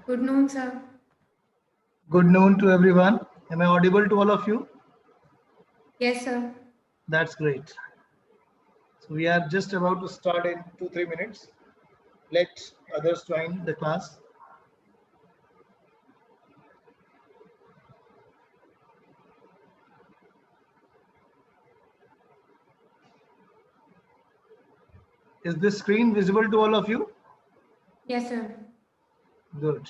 Good noon, sir. Good noon to everyone. Am I audible to all of you? Yes, sir. That's great. So we are just about to start in 2-3 minutes. Let others join the class. Is this screen visible to all of you? Yes, sir. Good.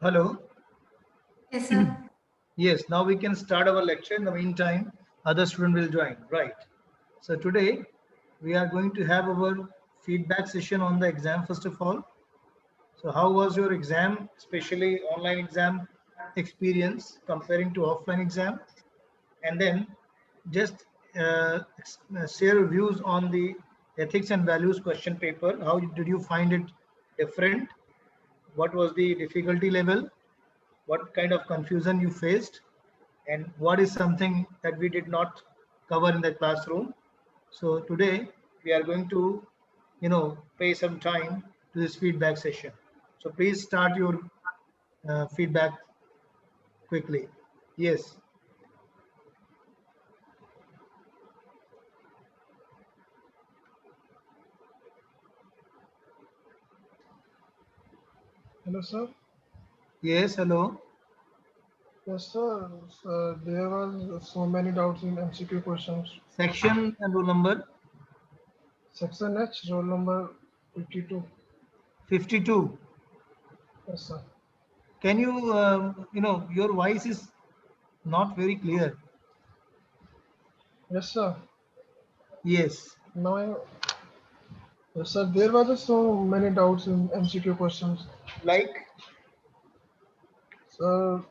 Hello. Yes, sir. Yes, now we can start our lecture. In the meantime, other student will join. Right. So today we are going to have our feedback session on the exam first of all. So how was your exam, especially online exam experience comparing to offline exam? And then just share views on the ethics and values question paper. How did you find it different? What was the difficulty level? What kind of confusion you faced? And what is something that we did not cover in the classroom? So today we are going to, pay some time to this feedback session. So please start your feedback quickly. Yes. Hello, sir. Yes, hello. Yes, sir. There was so many doubts in MCQ questions. Section and roll number Section H, roll number 52. 52. Yes, sir. Can you, your voice is not very clear. Yes, sir. Yes. Now, yes, sir. There was so many doubts in MCQ questions. Like, Sir,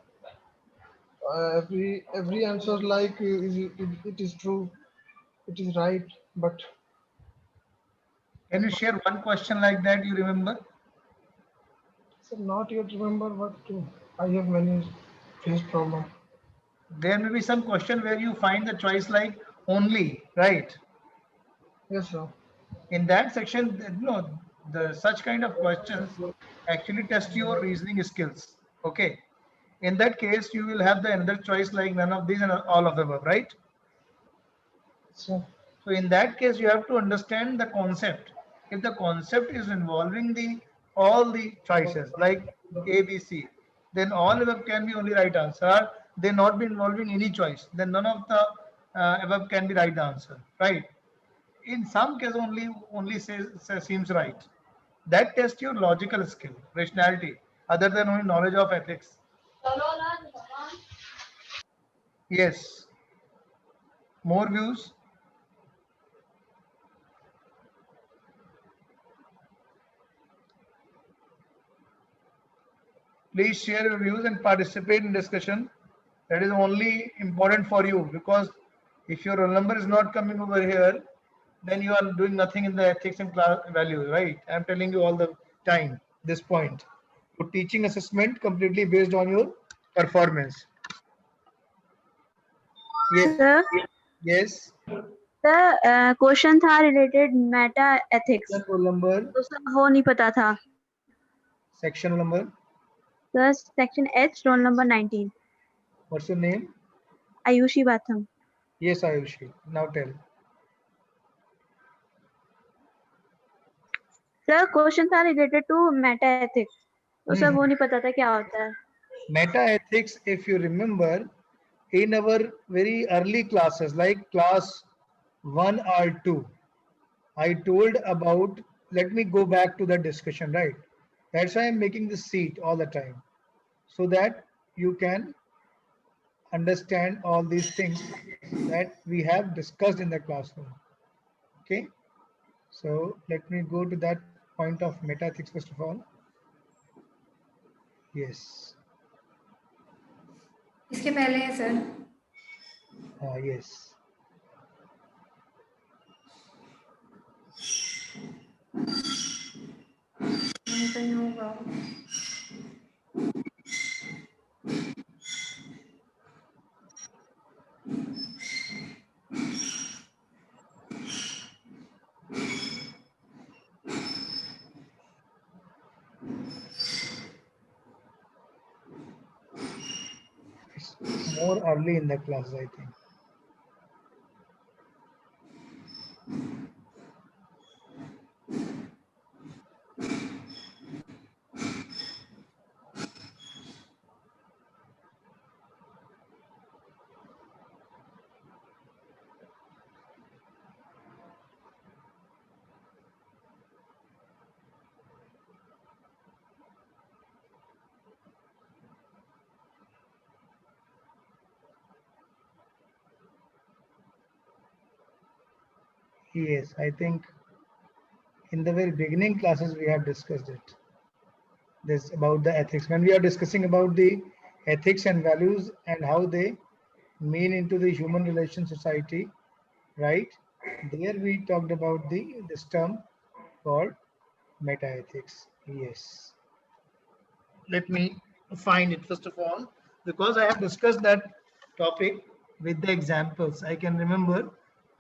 every answer like it is true, it is right, but can you share one question like that you remember? sir, not yet remember what to. I have many face problem. There may be some question where you find the choice like only, right? Yes, sir. In that section, the such kind of questions actually test your reasoning skills. Okay. In that case, you will have the another choice like none of these and all of the above, right? Sir, So in that case, you have to understand the concept. If the concept is involving the all the choices like A, B, C, then all above can be only right answer. They not be involving any choice, then none of the above can be right answer, right? In some case, only seems right. That tests your logical skill, rationality, other than only knowledge of ethics. Yes. More views. Please share your views and participate in discussion. That is only important for you, because if your roll number is not coming over here, then you are doing nothing in the ethics and class values, right? I'm telling you all the time this point. Your teaching assessment completely based on your performance. Yes. Sir Yes. Sir question था related meta ethics Roll number, तो sir वो नहीं पता था section number. Sir section H roll number 19 What's your name? Ayushi Batham Yes, Ayushi. Now tell. Sir question था related to meta ethics तो sir वो नहीं पता था क्या होता है Meta ethics, if you remember, in our very early classes, like class 1 or 2, I told about, let me go back to the discussion, right? That's why I'm making this seat all the time, so that you can understand all these things that we have discussed in the classroom. Okay, so let me go to that point of meta ethics first of all. Yes. इसके पहले है sir Yes. कहीं होगा It's more early in the class, I think. Yes, I think in the very beginning classes we have discussed it. This about the ethics. When we are discussing about the ethics and values and how they mean into the human relation society, right? There we talked about this term called meta ethics. Yes. Let me find it first of all, because I have discussed that topic with the examples. I can remember,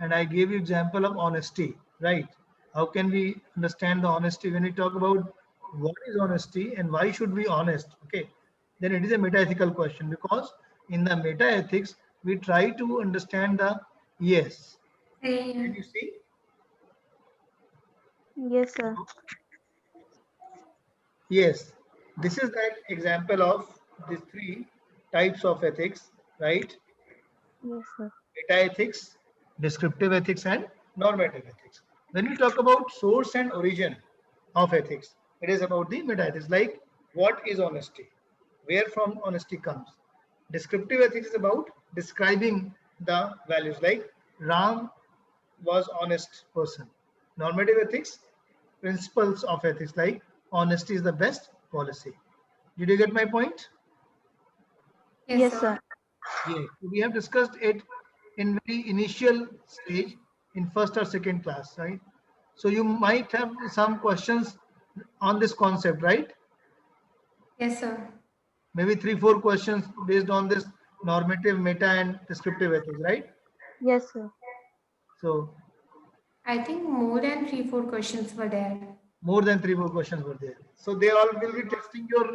and I gave you example of honesty, right? How can we understand the honesty when we talk about what is honesty and why should we be honest? Okay, then it is a meta-ethical question, because in the meta-ethics we try to understand the yes. Can you see? Yes sir Yes. This is an example of these three types of ethics, right? Yes, sir. Meta ethics, descriptive ethics, and normative ethics. When we talk about source and origin of ethics, it is about the meta ethics, like what is honesty, where from honesty comes. Descriptive ethics is about describing the values, like Ram was honest person. Normative ethics, principles of ethics, like honesty is the best policy. Did you get my point? Yes, sir. Yeah, we have discussed it in very initial stage in first or second class, right? So you might have some questions on this concept, right? Yes, sir. Maybe 3-4 questions based on this normative, meta, and descriptive ethics, right? Yes, sir. So I think more than 3-4 questions were there. more than 3-4 questions were there. So they all will be testing your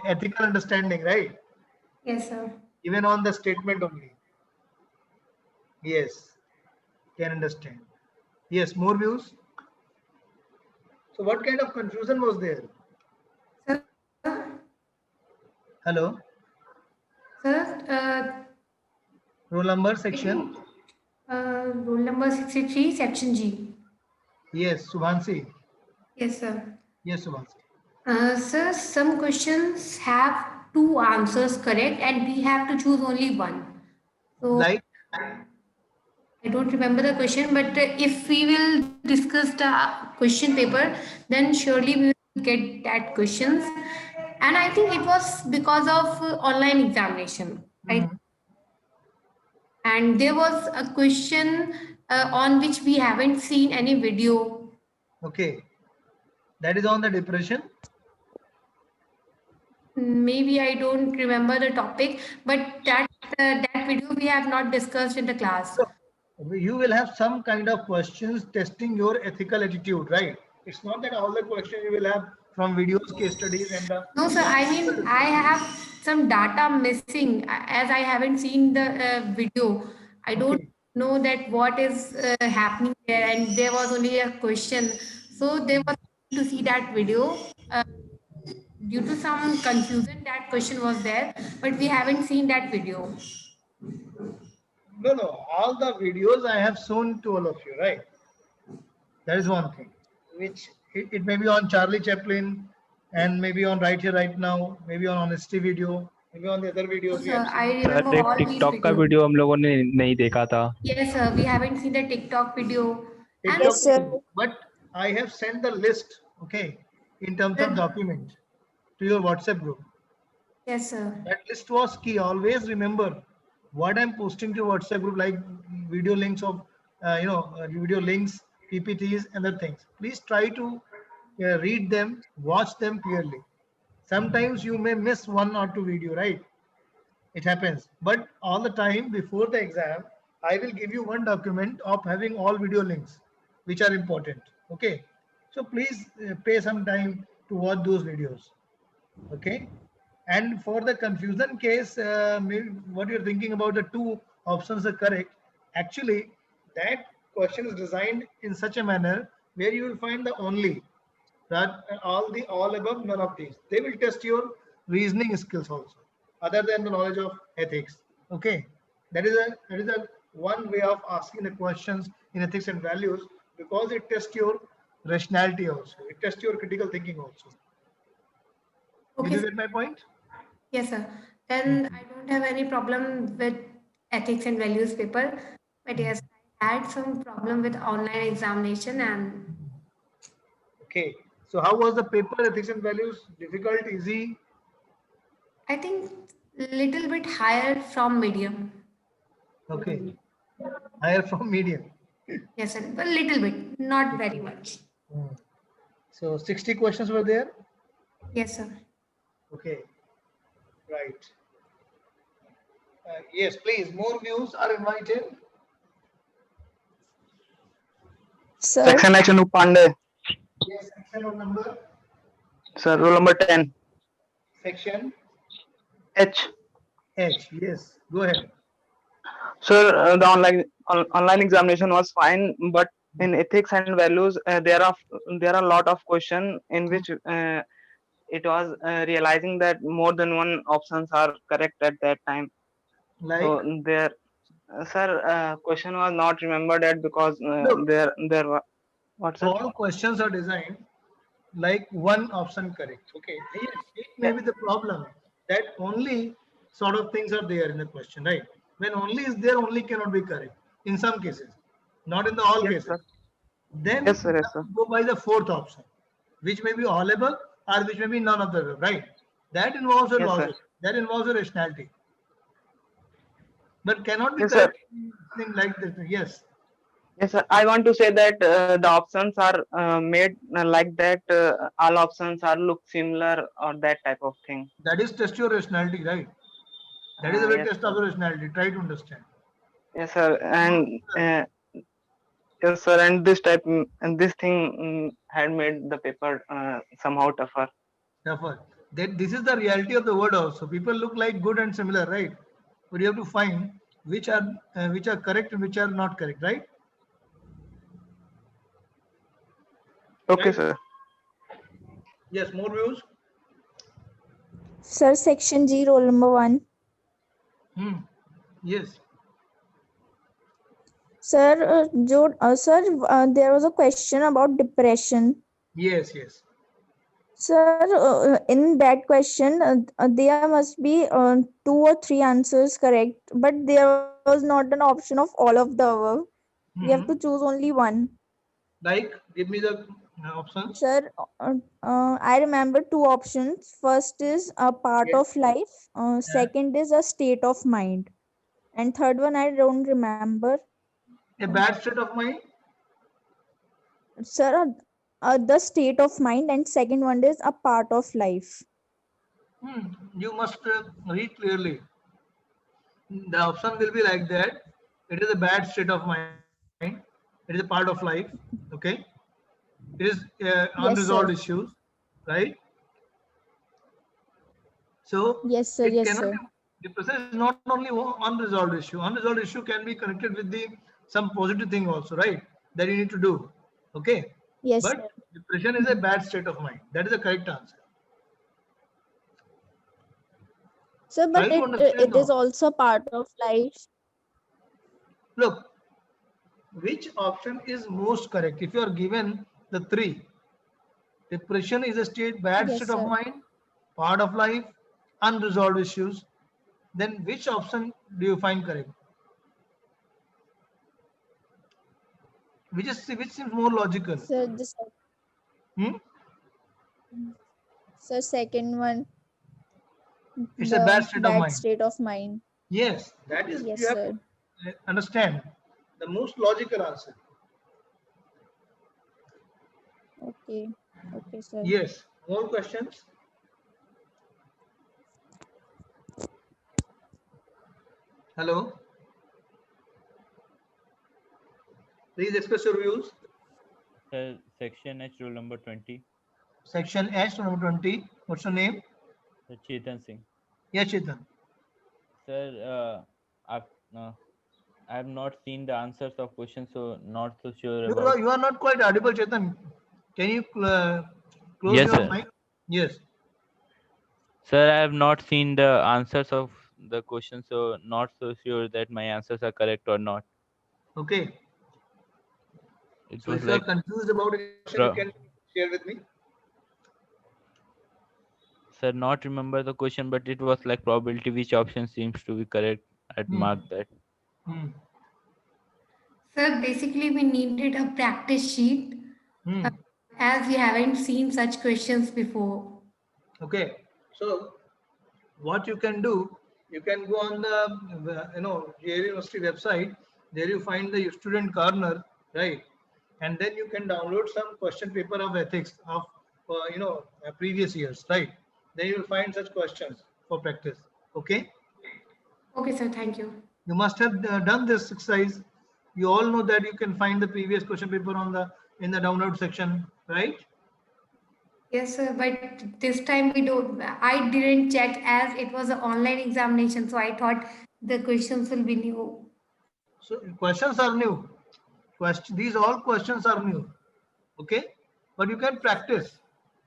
ethical understanding, right? Yes, sir. Even on the statement only. Yes, can understand. Yes, more views. So what kind of confusion was there? Sir, Hello, sir, roll number I section. think roll number 63, section G. Yes, Subhansi. Yes, sir. Yes, Subhansi. Sir, some questions have two answers correct and we have to choose only one. So Like, I don't remember the question, but if we will discuss the question paper, then surely we will get that questions. And I think it was because of online examination, right? mhm, And there was a question on which we haven't seen any video. okay, that is on the depression. Maybe I don't remember the topic, but that video we have not discussed in the class. So you will have some kind of questions testing your ethical attitude, right? It's not that all the questions you will have from videos, case studies, and the. No, sir. I mean, I have some data missing as I haven't seen the video. I don't Okay, know that what is happening there, and there was only a question. So they were to see that video. Due to some confusion, that question was there, but we haven't seen that video. no, no, all the videos I have shown to all of you, right? That is one thing. Which it may be on Charlie Chaplin, and maybe on Right Here, Right Now, maybe on Honesty video, maybe on the other videos we Sir, have I seen. Sir remember एक all these TikTok का videos. Video हम लोगों ने नहीं देखा था. Yes, sir. We haven't seen the TikTok video. And TikTok video, but I have sent the list, okay, in terms of document to your WhatsApp group. yes, sir. That list was key. Always remember what I'm posting to WhatsApp group, like video links of, video links, PPTs, and other things. Please try to read them, watch them clearly. Sometimes you may miss one or two video, right? It happens. But all the time before the exam, I will give you one document of having all video links, which are important. Okay. So please pay some time to watch those videos. Okay. And for the confusion case, what you're thinking about the two options are correct. Actually, that question is designed in such a manner where you will find the only, that all above, none of these. They will test your reasoning skills also, other than the knowledge of ethics. Okay, that is a one way of asking the questions in ethics and values, because it tests your rationality also. It tests your critical thinking also. Did Okay, you sir. get my point? Yes, sir. Then I don't have any problem with ethics and values paper. But yes, I had some problem with online examination and Okay. So how was the paper, ethics and values? Difficult, easy? I think little bit higher from medium. Okay. Higher from medium. Yes, sir. A little bit, not very much. So 60 questions were there. Yes, sir. Okay. Right. Yes, please. More views are invited. Sir, section है Chanu Pandey. Yes, section of number. Sir roll number 10. Section H. H. Yes. Go ahead. Sir, the online examination was fine, but in ethics and values, there are a lot of questions in which it was realizing that more than one options are correct at that time. Like, So there, sir, question was not remembered at because look, there were what, sir? all questions are designed like one option correct. Okay, yes, it may be the problem that only sort of things are there in the question, right? When only is there, only cannot be correct in some cases, not in the all Yes, cases. sir. Then Yes, you sir. Yes, have sir. to go by the fourth option, which may be allable or which may be none of the above, right? That involves a Yes, sir. logic, that involves a rationality, but cannot be Yes, sir. correct thing like this. Yes, Yes, sir. I want to say that the options are made like that. All options are look similar or that type of thing. that is test your rationality, right? That is a very Yes, test sir. of your rationality. Try to understand. Yes, sir. And yes, sir. And this type and this thing had made the paper somehow tougher. Therefore, that this is the reality of the word also. People look like good and similar, right? But you have to find which are correct and which are not correct, right? Okay, Right? sir. Yes, more views. Sir, section G, roll number 1. Hmm. Yes. Sir, there was a question about depression. Yes. Yes. Sir, in that question, there must be 2 or 3 answers correct, but there was not an option of all of the above. We have to Hmm. choose only one. Like, give me the options. Sir, I remember 2 options. First is a part Yes. of life. Yeah. Second is a state of mind. And third one I don't remember. A bad state of mind. Sir, the state of mind, and second one is a part of life. You must read clearly. The option will be like that. It is a bad state of mind. It is a part of life. Okay. It is Yes, unresolved sir. issues, right? So Yes, sir. it Yes, cannot sir. be, depression is not only one unresolved issue. Unresolved issue can be connected with the some positive thing also, right? That you need to do. Okay. Yes, But sir. depression is a bad state of mind. That is the correct answer. Sir, Try but to understand it is now. also part of life. Look, which option is most correct? If you are given the three, depression is a bad Yes, state of sir. mind, part of life, unresolved issues, then which option do you find correct? Which seems more logical? Sir, Hmm? sir, second one, It's a bad the state of bad mind. state of mind. Yes, that is, Yes, you have to sir. understand the most logical answer. Okay. Okay, sir. Yes. More questions? Hello? Please express your views. Section H, rule number 20. Section H, number 20. What's your name? Chetan Singh. Yes, Chetan. Sir, I have not seen the answers of questions, so not so sure You about. are, you are not quite audible, Chetan. Can you close Yes, your sir. mic? Yes. Sir, I have not seen the answers of the question, so not so sure that my answers are correct or not. Okay. It So was if you are like, confused about a question, you can share with me. sir, not remember the question, but it was like probability which option seems to be correct. I'd Hmm. mark that. Hmm. Sir, basically we needed a practice sheet Hmm. as we haven't seen such questions before. Okay. So what you can do, you can go on the JL University website. There you find the student corner, right? And then you can download some question paper of ethics of previous years, right? Then you will find such questions for practice. Okay. Okay, sir, thank you. You must have done this exercise. You all know that you can find the previous question paper on the in the download section, right? Yes, sir, but this time we don't. I didn't check as it was an online examination, so I thought the questions will be new. So questions are new. These all questions are new. Okay, but you can practice.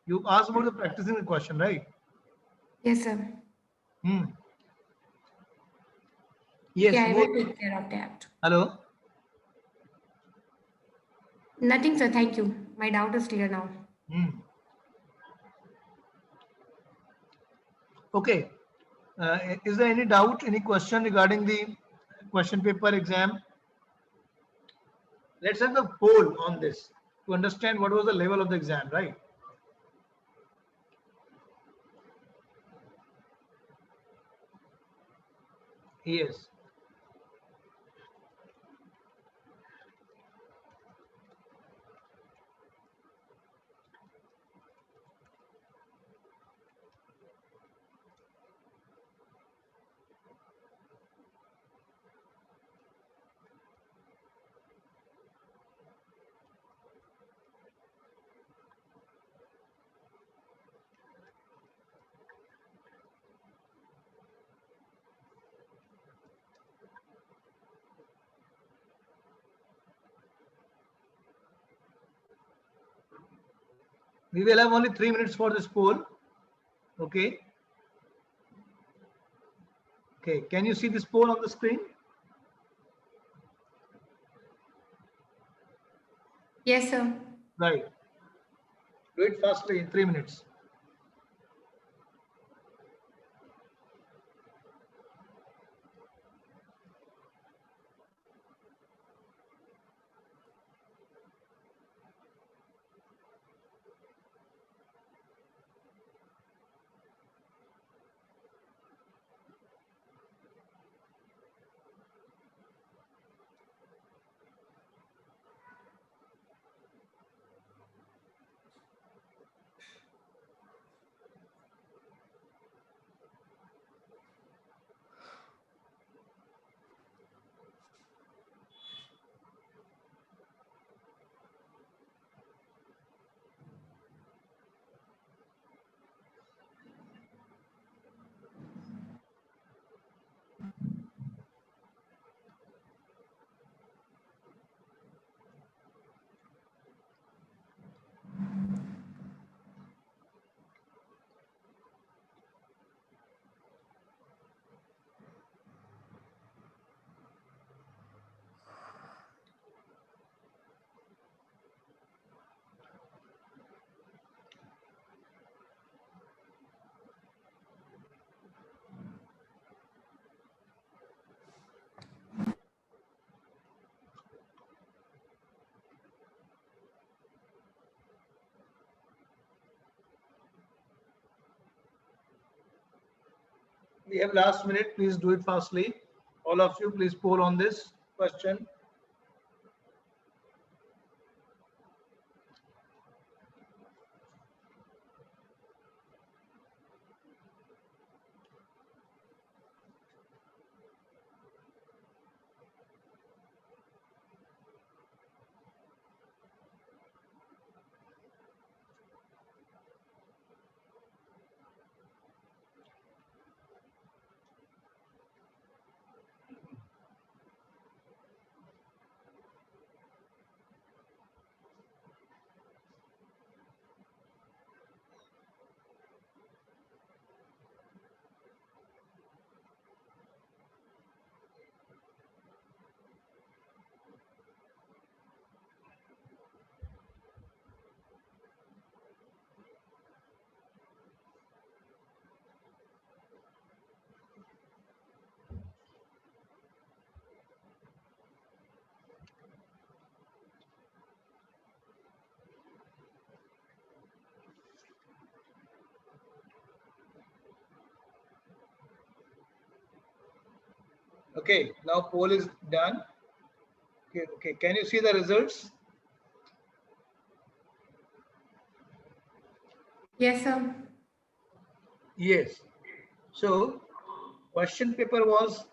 You asked about the practicing the question, right? Yes, sir. Yes. Yeah, I More. will take care of that. Hello. Nothing, sir. Thank you. My doubt is clear now. Okay. Is there any doubt, any question regarding the question paper exam? Let's have the poll on this to understand what was the level of the exam, right? Yes. We will have only 3 minutes for this poll. Okay. Okay. Can you see this poll on the screen? Yes, sir. Right. Do it fastly in 3 minutes. We have last minute. Please do it fastly. All of you, please poll on this question. Okay, now poll is done. Okay, okay. Can you see the results? Yes, sir. Yes. So, question paper was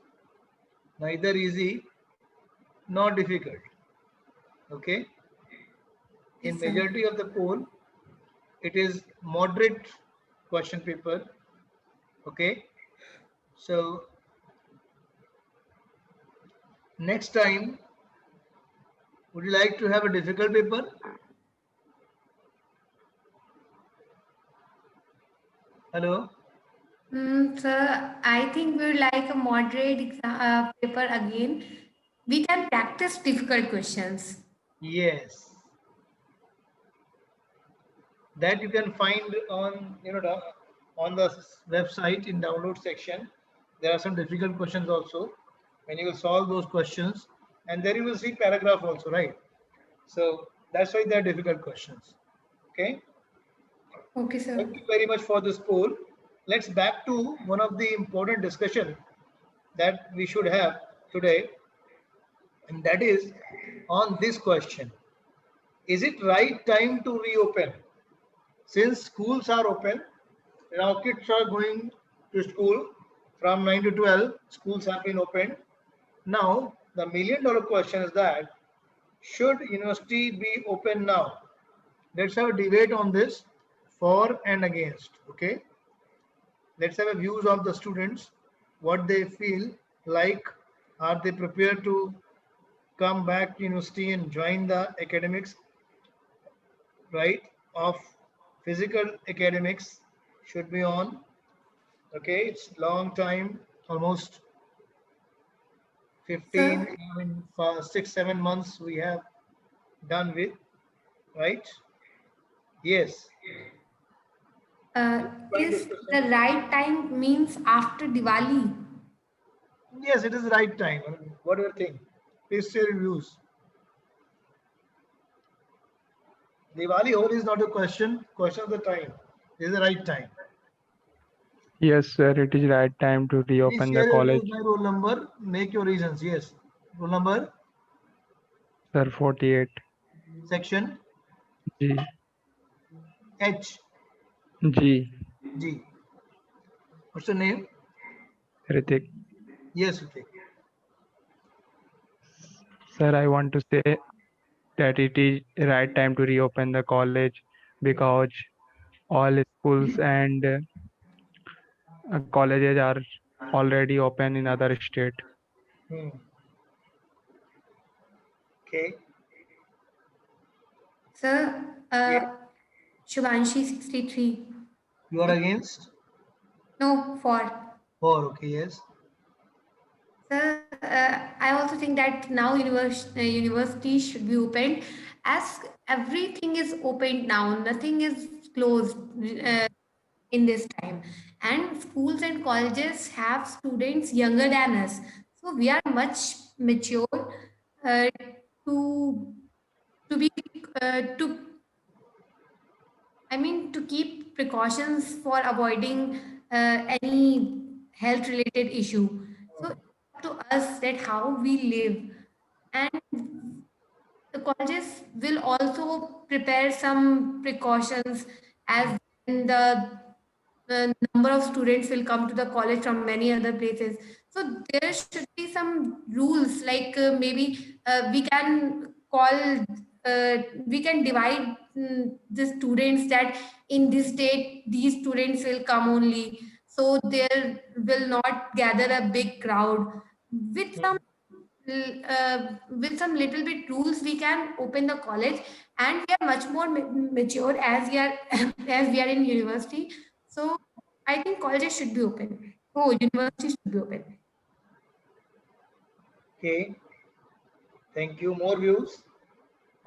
neither easy nor difficult. Okay. In Yes, sir. majority of the poll, it is moderate question paper. Okay. So, next time, would you like to have a difficult paper? Hello. Sir, I think we would like a moderate paper again. We can practice difficult questions. Yes. That you can find on on the website in download section. There are some difficult questions also. When you will solve those questions, and there you will see paragraph also, right? So that's why they are difficult questions. Okay. Okay, sir. Thank you very much for this poll. Let's back to one of the important discussion that we should have today, and that is on this question. Is it right time to reopen? Since schools are open, now kids are going to school from 9 to 12, schools have been opened. Now, the $1,000,000 question is that, should university be open now? Let's have a debate on this, for and against, okay? Let's have a views of the students, what they feel like. Are they prepared to come back to university and join the academics, right? Of physical academics should be on. Okay, it's long time, almost 15, Sir, I mean, for 6, 7 months we have done with, right? Yes. Fine is the discussion. right time means after Diwali? Yes, it is the right time. I mean, what do you think? Please share your views. Diwali Holi is not a question. Question of the time. This is the right time. Yes, sir, it is right time to Please reopen share the your views college. by roll number. Make your reasons. Yes. Roll number, Sir, 48. section, G. H, G. G. What's your name? Ritik. Yes, okay. Sir, I want to say that it is right time to reopen the college because all schools and colleges are already open in other state. Okay. Sir, Shubhanshi 63. You are against? No, for. 4. Okay, yes. Sir, I also think that now universities should be opened, as everything is opened now. Nothing is closed in this time. And schools and colleges have students younger than us. So we are much mature uh, to be to I mean, to keep precautions for avoiding any health related issue. So it's up to us that how we live. And the colleges will also prepare some precautions, as in the number of students will come to the college from many other places. So there should be some rules, like maybe we can divide the students, that in this date these students will come only, so there will not gather a big crowd. With some with some little bit rules, we can open the college, and we are much more mature as we are as we are in university. So I think colleges should be open. Oh, university should be open. Okay. Thank you. More views.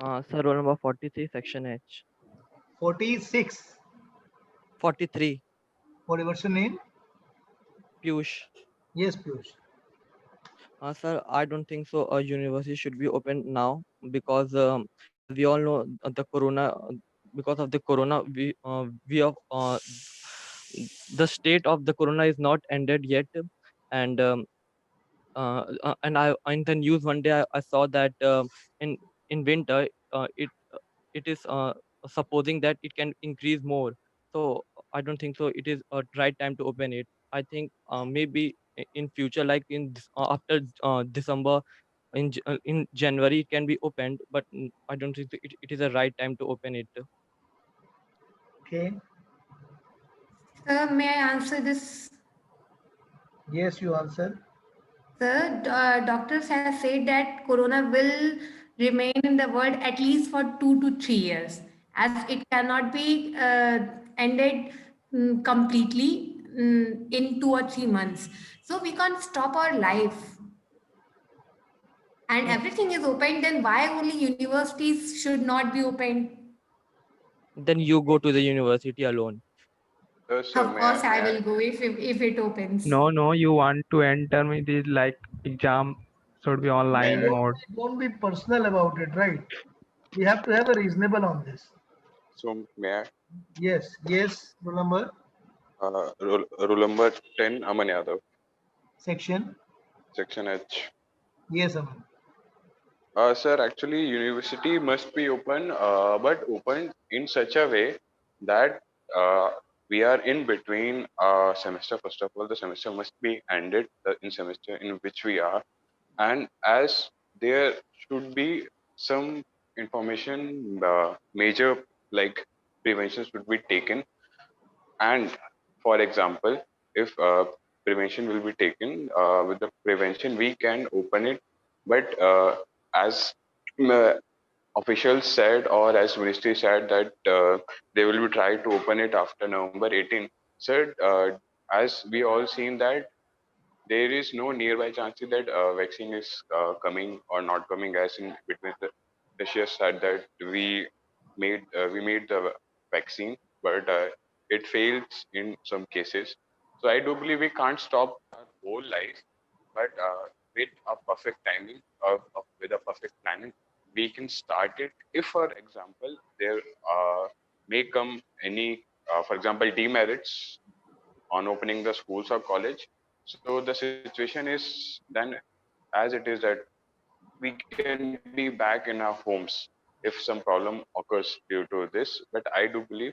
Sir, roll number 43, section H. 46. 43, What's your name? Piyush. Yes, Piyush. Sir, I don't think so. A university should be open now because we all know the corona. Because of the corona, we have the state of the corona is not ended yet, and I in the news one day I saw that in winter it is supposing that it can increase more. So I don't think so. It is a right time to open it. I think maybe in future, like after December, in January, it can be opened. But I don't think it is a right time to open it. Okay. Sir, may I answer this? Yes, you answer. Sir, doctors have said that corona will remain in the world at least for 2 to 3 years, as it cannot be ended completely in 2 or 3 months. So we can't stop our life. And everything is open, then why only universities should not be open? Then you go to the university alone. Sir, Of course, I will go if it opens. No, you want to enter me this like exam should be online mode. Don't be personal about it, right? We have to have a reasonable on this. So may I? Yes, roll number, Rule number 10, Aman Yadav, section. section H. Yes, Aman. Sir, actually, university must be open, but open in such a way that we are in between semester. First of all, the semester must be ended in semester in which we are, and as there should be some information, major like prevention should be taken. And for example, if prevention will be taken with the prevention, we can open it, but as uh, officials said, or as ministry said, that they will be trying to open it after November 18. Said, as we all seen that there is no nearby chances that vaccine is coming or not coming, as in between the chef said that we made the vaccine, but it fails in some cases. So I do believe we can't stop our whole life, but with a perfect timing, with a perfect planning, we can start it. If, for example, there may come any, for example, demerits on opening the schools or college. So the situation is then as it is that we can be back in our homes if some problem occurs due to this. But I do believe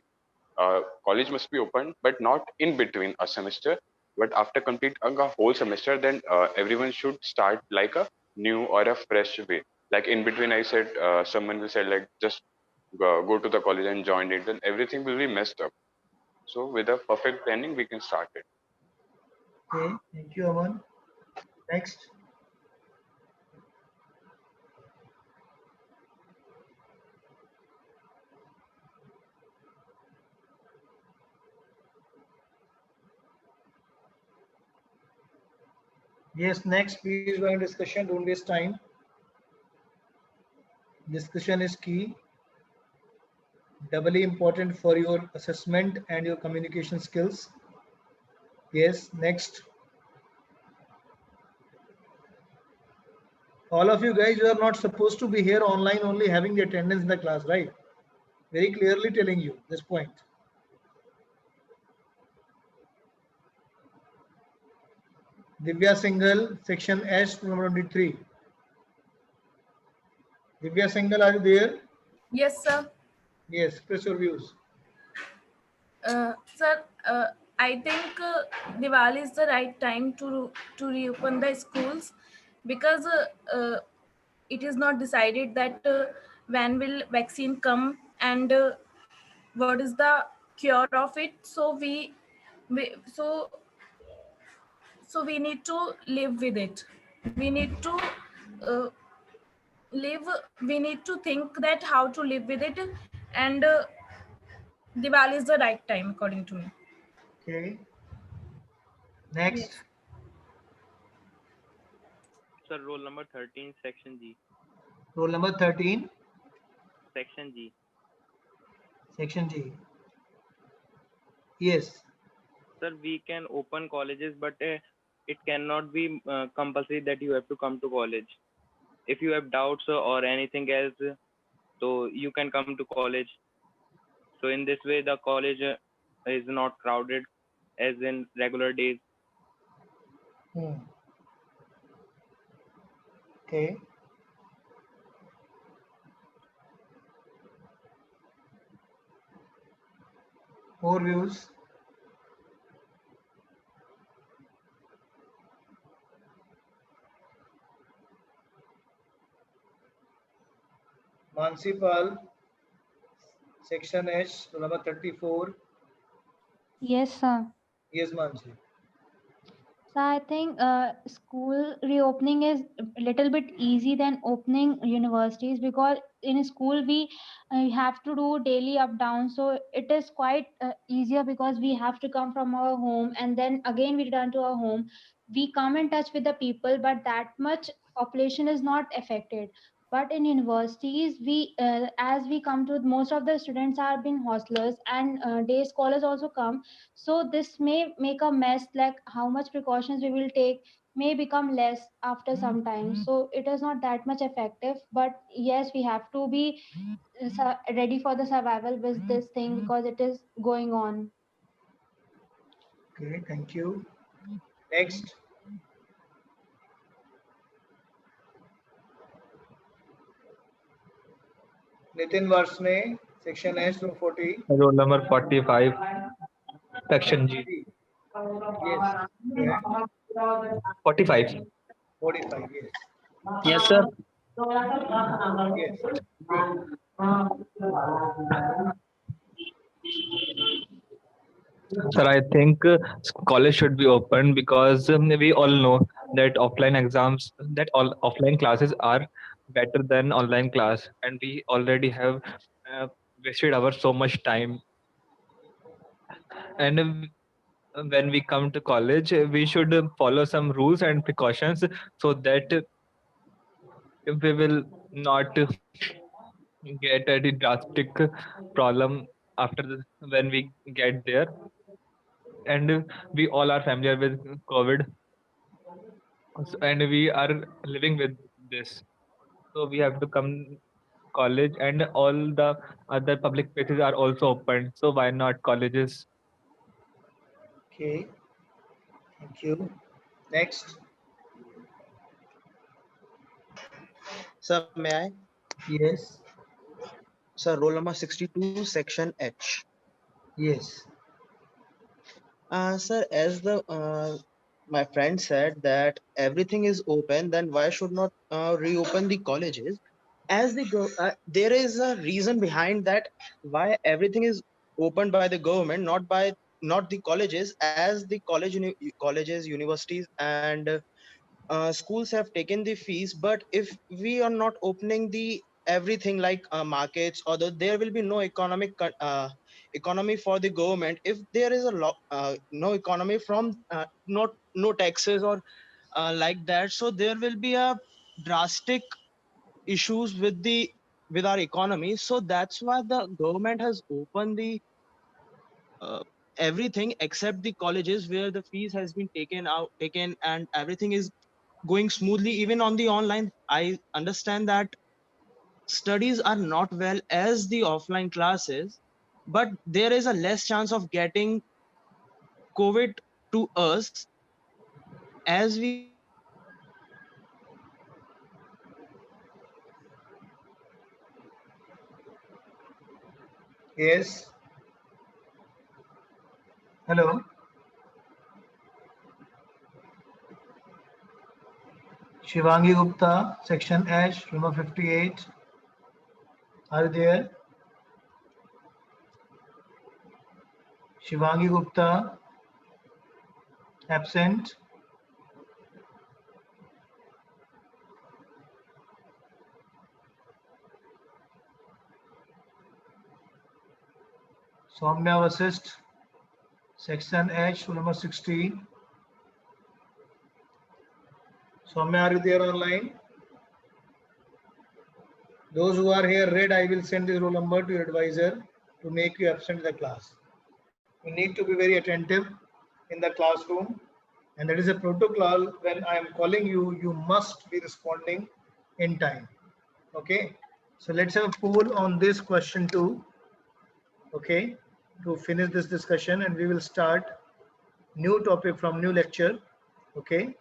college must be open, but not in between a semester. But after completing a whole semester, then everyone should start like a new or a fresh way. Like in between, I said someone will say like just go to the college and join it. Then everything will be messed up. So with a perfect planning, we can start it. Okay, thank you, Aman. Next. Yes, next, please join discussion. Don't waste time. Discussion is key. Doubly important for your assessment and your communication skills. Yes, next. All of you guys, you are not supposed to be here online only having the attendance in the class, right? Very clearly telling you this point. Divya Singhal, section S, number 23. Divya Singhal, are you there? Yes, sir. Yes, express your views. Sir, I think Diwali is the right time to reopen the schools, because it is not decided that when will vaccine come, and what is the cure of it. So we so so we need to live with it. We need to uh, live. We need to think that how to live with it, and Diwali is the right time according to me. Okay. Next. Yes. Sir, roll number 13, section G. Roll number 13, Section G. section G. Yes. Sir, we can open colleges, but it cannot be compulsory that you have to come to college. If you have doubts or anything else, so you can come to college. So in this way, the college is not crowded as in regular days. Okay. More views. Mansi Pal, section H, roll number 34. Yes, sir. Yes, Mansi. So I think school reopening is a little bit easy than opening universities, because in school we have to do daily up down. So it is quite easier because we have to come from our home and then again we return to our home. We come in touch with the people, but that much population is not affected. But in universities, we as we come to, most of the students are being hostlers, and day scholars also come. So this may make a mess, like how much precautions we will take may become less after some time. So it is not that much effective. But yes, we have to be ready for the survival with this thing because it is going on. Okay, thank you. Next. Nitin Varsne, section H room 40. Roll number 45, section G. Yes. Yeah. 45. 45, yes. Yes, sir. Yes. Good. Sir, I think college should be open because we all know that offline exams, that all offline classes are better than online class, and we already have wasted our so much time. And when we come to college, we should follow some rules and precautions so that we will not get a drastic problem after when we get there. And we all are familiar with COVID, and we are living with this. So we have to come college, and all the other public places are also open. So why not colleges? Okay, thank you. Next. Sir, may I? Yes. Sir, roll number 62, section H. Yes. Sir, as the my friend said that everything is open, then why should not reopen the colleges? As the there is a reason behind that why everything is opened by the government, not the colleges, as the colleges, universities, and schools have taken the fees. But if we are not opening the everything like markets, or there will be no economy for the government. If there is a no economy from not no taxes or like that, so there will be a drastic issues with our economy. So that's why the government has opened the uh, everything except the colleges, where the fees has been taken, and everything is going smoothly. Even on the online, I understand that studies are not well as the offline classes, but there is a less chance of getting COVID to us, as we are Yes. Hello. Shivangi Gupta, section H, room 58. Are you there? Shivangi Gupta, absent. Soumya Vasist, section H, room number 60. Soumya, are you there online? Those who are here read, I will send this roll number to your advisor to make you absent the class. You need to be very attentive in the classroom, and that is a protocol. When I am calling you, you must be responding in time. Okay, so let's have a poll on this question too. Okay, to finish this discussion, and we will start new topic from new lecture. Okay.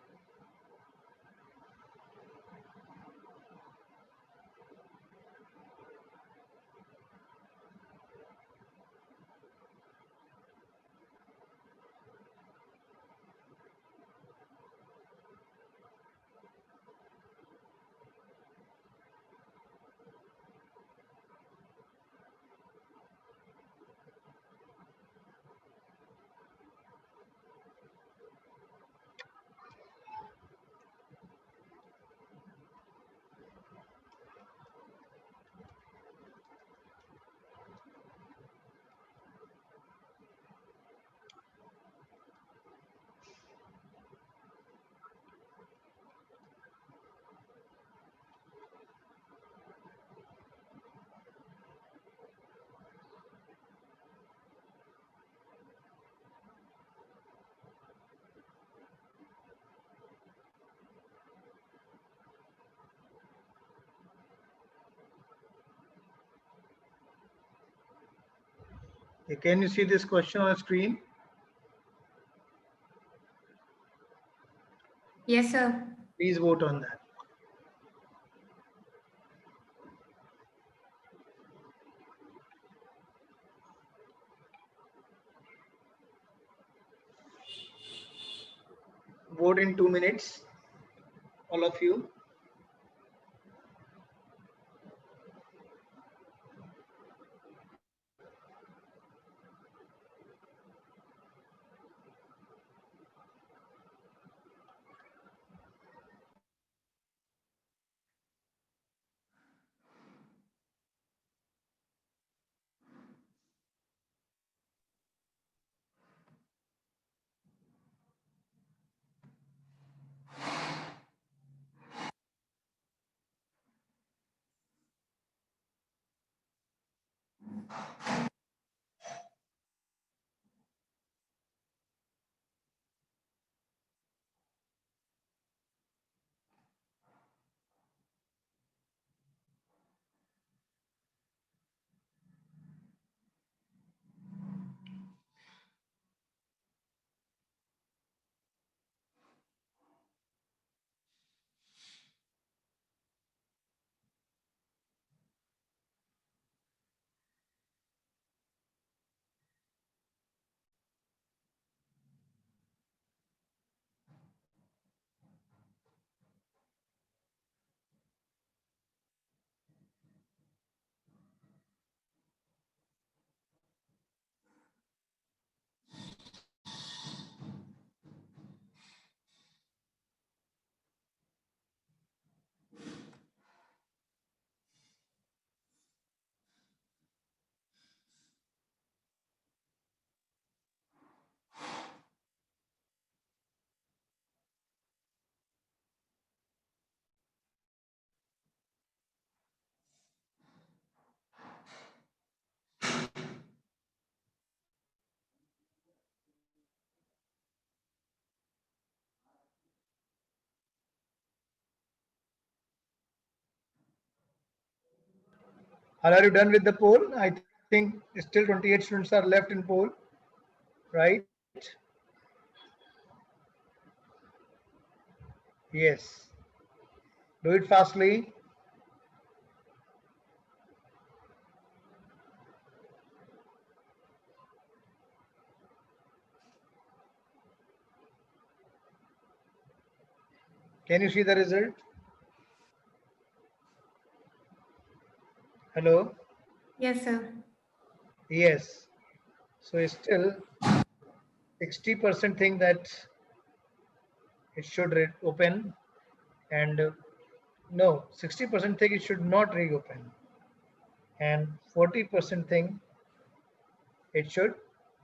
Okay, can you see this question on screen? Yes, sir. Please vote on that. Vote in 2 minutes, all of you. Are you done with the poll? I think still 28 students are left in poll, right? Yes. Do it fastly. Can you see the result? Hello? Yes, sir. Yes. So still 60% think that it should open, and no, 60% think it should not reopen, and 40% think it should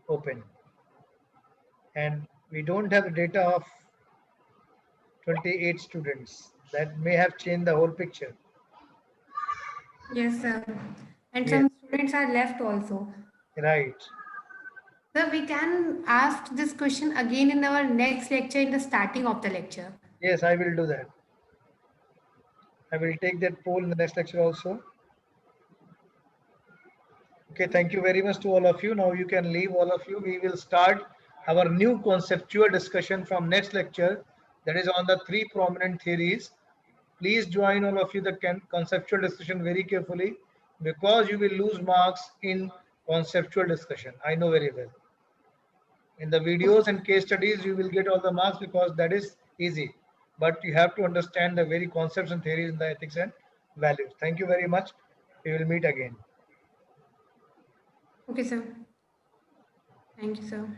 open. And we don't have the data of 28 students. That may have changed the whole picture. Yes, sir. And Yes, some students are left also. right. Sir, we can ask this question again in our next lecture, in the starting of the lecture. Yes, I will do that. I will take that poll in the next lecture also. Okay, thank you very much to all of you. Now you can leave, all of you. We will start our new conceptual discussion from next lecture, that is on the 3 prominent theories. Please join, all of you, the conceptual discussion very carefully, because you will lose marks in conceptual discussion. I know very well. In the videos and case studies, you will get all the marks because that is easy. But you have to understand the very concepts and theories in the ethics and values. Thank you very much. We will meet again. Okay, sir. Thank you, sir.